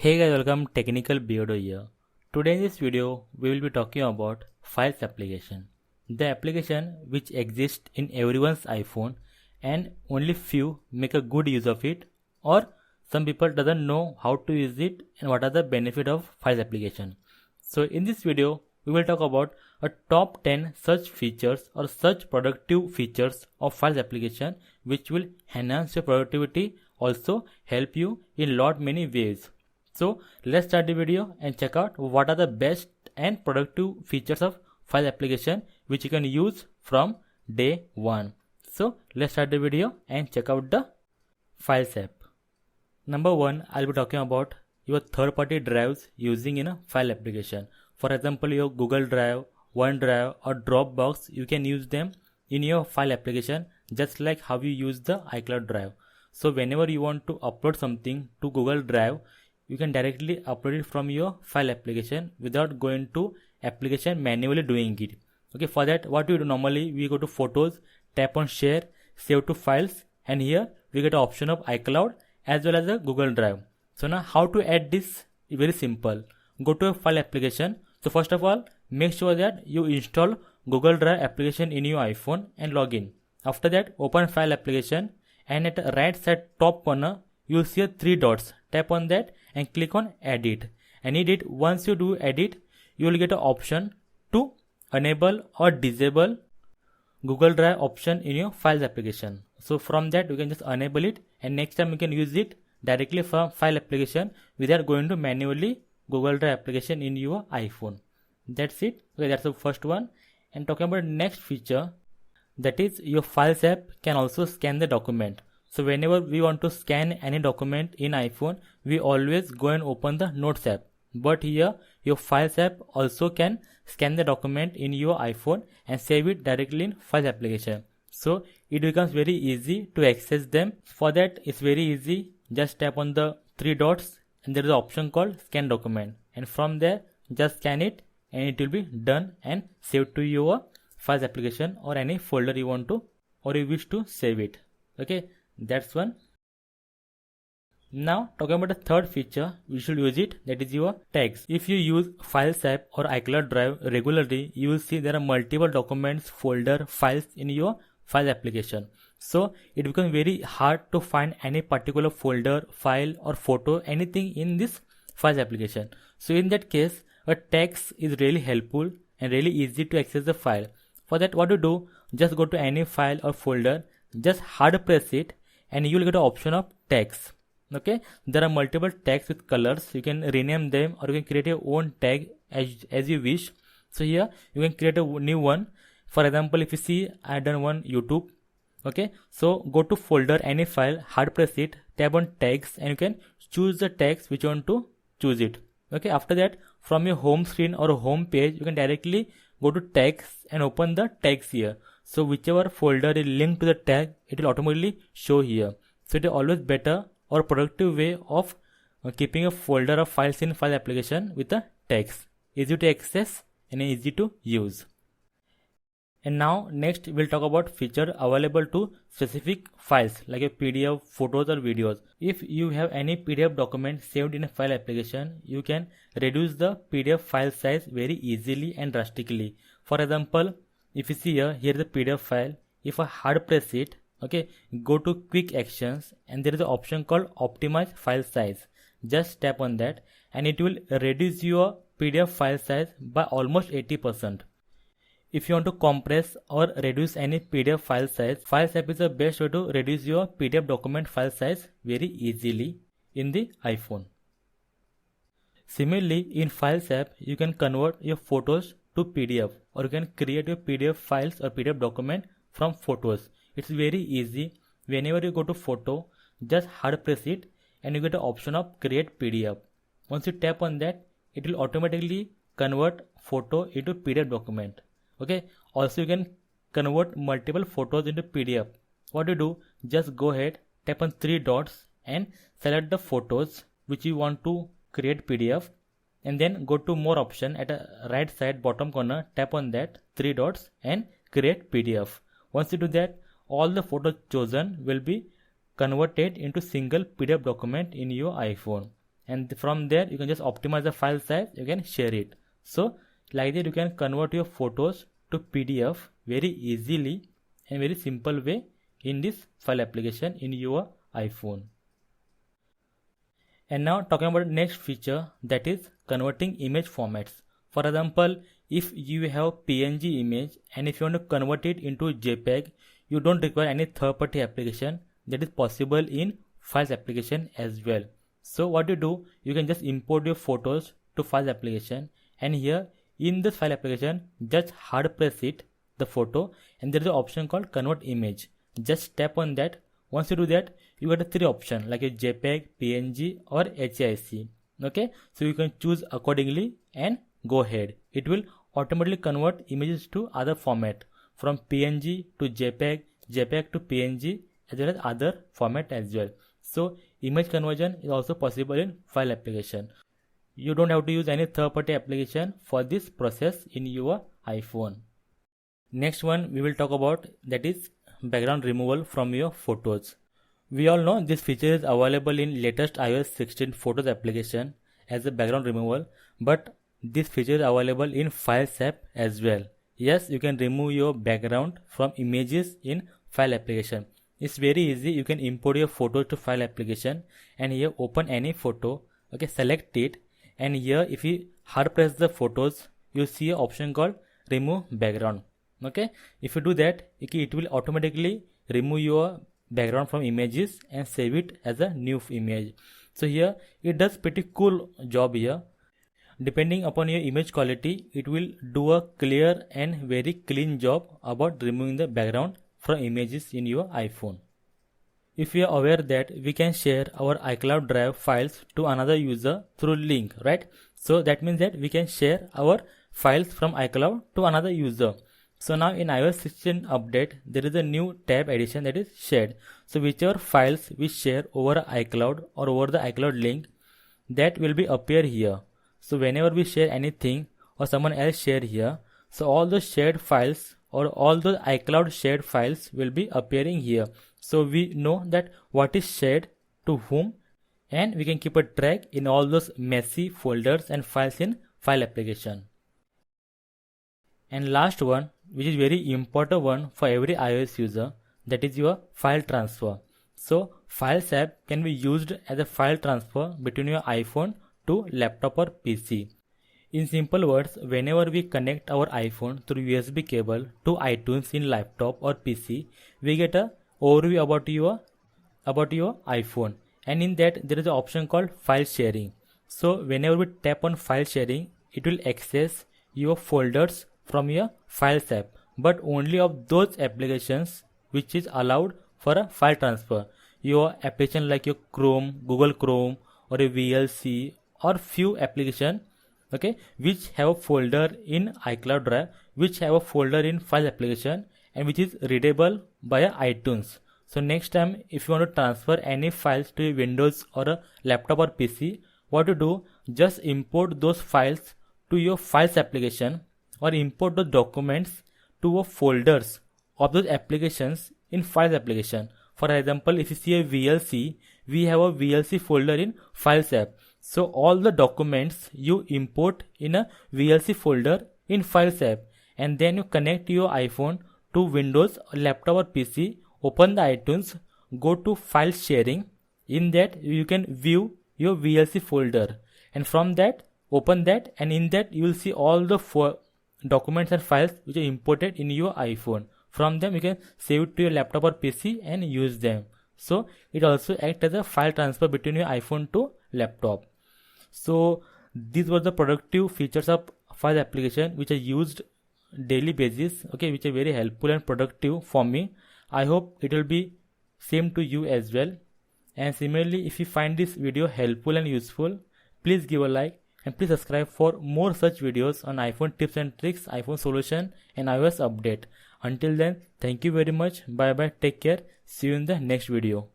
Hey guys, welcome Technical Beardo here. Today in this video, we will be talking about Files application. The application which exists in everyone's iPhone and only few make a good use of it, or some people doesn't know how to use it and what are the benefit of Files application. So in this video, we will talk about a top 10 such features or such productive features of Files application which will enhance your productivity, also help you in lot many ways. So let's start the video and check out what are the best and productive features of Files application which you can use from day one. So let's start the video and check out the Files app. Number one, I'll be talking about your third-party drives using in a File application. For example, your Google Drive, OneDrive or Dropbox, you can use them in your File application just like how you use the iCloud Drive. So whenever you want to upload something to Google Drive, you can directly upload it from your File application without going to application manually doing it. Okay, for that what we do normally, we go to Photos, tap on Share, Save to Files, and here we get the option of iCloud as well as a Google Drive. So now how to add this? Very simple. Go to a File application. So first of all, make sure that you install Google Drive application in your iPhone and log in. After that, open File application, and at the right side top corner you will see 3 dots. Tap on that and click on Edit. And edit, once you do edit, you will get an option to enable or disable Google Drive option in your Files application. So from that you can just enable it, and next time you can use it directly from File application without going to manually Google Drive application in your iPhone. That's it. Okay, that's the first one. And talking about next feature, that is your Files app can also scan the document. So whenever we want to scan any document in iPhone, we always go and open the Notes app. But here your Files app also can scan the document in your iPhone and save it directly in Files application. So it becomes very easy to access them. For that, it's very easy. Just tap on the 3 dots and there is an option called Scan Document. And from there, just scan it and it will be done and saved to your Files application or any folder you want to or you wish to save it. Okay, that's one. Now talking about the third feature, we should use it, that is your tags. If you use Files app or iCloud Drive regularly, you will see there are multiple documents, folder, files in your Files application. So it becomes very hard to find any particular folder, file or photo, anything in this Files application. So in that case, a tags is really helpful and really easy to access the file. For that, what to do, just go to any file or folder, just hard press it and you will get an option of tags. Okay, there are multiple tags with colors. You can rename them or you can create your own tag as you wish. So here you can create a new one. For example, if you see I done one YouTube. Okay, so go to folder, any file, hard press it, tap on tags and you can choose the tags which you want to choose it. Okay, after that from your home screen or home page, you can directly go to tags and open the tags here. So whichever folder is linked to the tag, it will automatically show here. So it is always better or productive way of keeping a folder of files in File application with the tags. Easy to access and easy to use. And now next we'll talk about feature available to specific files like a PDF, photos or videos. If you have any PDF document saved in a File application, you can reduce the PDF file size very easily and drastically. For example, if you see here is a PDF file. If I hard press it, okay, go to quick actions and there is an option called optimize file size. Just tap on that and it will reduce your PDF file size by almost 80%. If you want to compress or reduce any PDF file size, Files app is the best way to reduce your PDF document file size very easily in the iPhone. Similarly, in Files app, you can convert your photos to PDF or you can create your PDF files or PDF document from photos. It's very easy. Whenever you go to photo, just hard press it and you get the option of create PDF. Once you tap on that, it will automatically convert photo into PDF document. Okay, also you can convert multiple photos into PDF. What you do, just go ahead, tap on 3 dots and select the photos which you want to create PDF, and then go to more option at the right side bottom corner, tap on that 3 dots and create PDF. Once you do that, all the photos chosen will be converted into single PDF document in your iPhone. and from there you can just optimize the file size, you can share it. So like that you can convert your photos to PDF very easily and very simple way in this file application in your iPhone. And now talking about the next feature, that is converting image formats. For example, if you have PNG image and if you want to convert it into JPEG, you don't require any third-party application. That is possible in Files application as well. So what you do, you can just import your photos to Files application, and here in this file application just hard press it, the photo, and there is an option called convert image. Just tap on that. Once you do that, you get a 3 options like a JPEG, PNG or HEIC. Okay, so you can choose accordingly and go ahead. It will automatically convert images to other format, from PNG to JPEG, JPEG to PNG, as well as other format as well. So image conversion is also possible in file application. You don't have to use any third-party application for this process in your iPhone. Next one we will talk about, that is background removal from your photos. We all know this feature is available in latest iOS 16 Photos application as a background removal, but this feature is available in Files app as well. Yes, you can remove your background from images in File application. It's very easy. You can import your photos to File application, and here open any photo. Okay, select it, and here if you hard press the photos, you see an option called remove background. Okay, if you do that, it will automatically remove your background from images and save it as a new image. So here it does pretty cool job here. Depending upon your image quality, it will do a clear and very clean job about removing the background from images in your iPhone. If you are aware that we can share our iCloud Drive files to another user through link, right? So that means that we can share our files from iCloud to another user. So now in iOS 16 update, there is a new tab addition, that is shared. So whichever files we share over iCloud or over the iCloud link, that will be appear here. So whenever we share anything or someone else share here, so all the shared files or all the iCloud shared files will be appearing here. So we know that what is shared to whom, and we can keep a track in all those messy folders and files in file application. And last one, which is very important one for every iOS user, that is your file transfer. So Files app can be used as a file transfer between your iPhone to laptop or PC. In simple words, whenever we connect our iPhone through USB cable to iTunes in laptop or PC, we get a overview about your iPhone, and in that there is an option called file sharing. So whenever we tap on file sharing, it will access your folders from your Files app, but only of those applications which is allowed for a file transfer. Your application like your Chrome, Google Chrome, or a VLC, or few application, okay, which have a folder in iCloud Drive, which have a folder in File application, and which is readable by iTunes. So next time if you want to transfer any files to your Windows or a laptop or PC, what to do, just import those files to your Files application, or import the documents to a folders of those applications in Files application. For example, if you see a VLC, we have a VLC folder in Files app. So all the documents you import in a VLC folder in Files app, and then you connect your iPhone to Windows, laptop or PC, open the iTunes, go to file sharing. In that you can view your VLC folder, and from that open that, and in that you will see all the documents and files which are imported in your iPhone. From them you can save it to your laptop or PC and use them. So it also acts as a file transfer between your iPhone to laptop. So these were the productive features of Files application which are used daily basis, okay, which are very helpful and productive for me. I hope it will be same to you as well. And similarly, if you find this video helpful and useful, please give a like, and please subscribe for more such videos on iPhone tips and tricks, iPhone solution and iOS update. Until then, thank you very much. Bye bye. Take care. See you in the next video.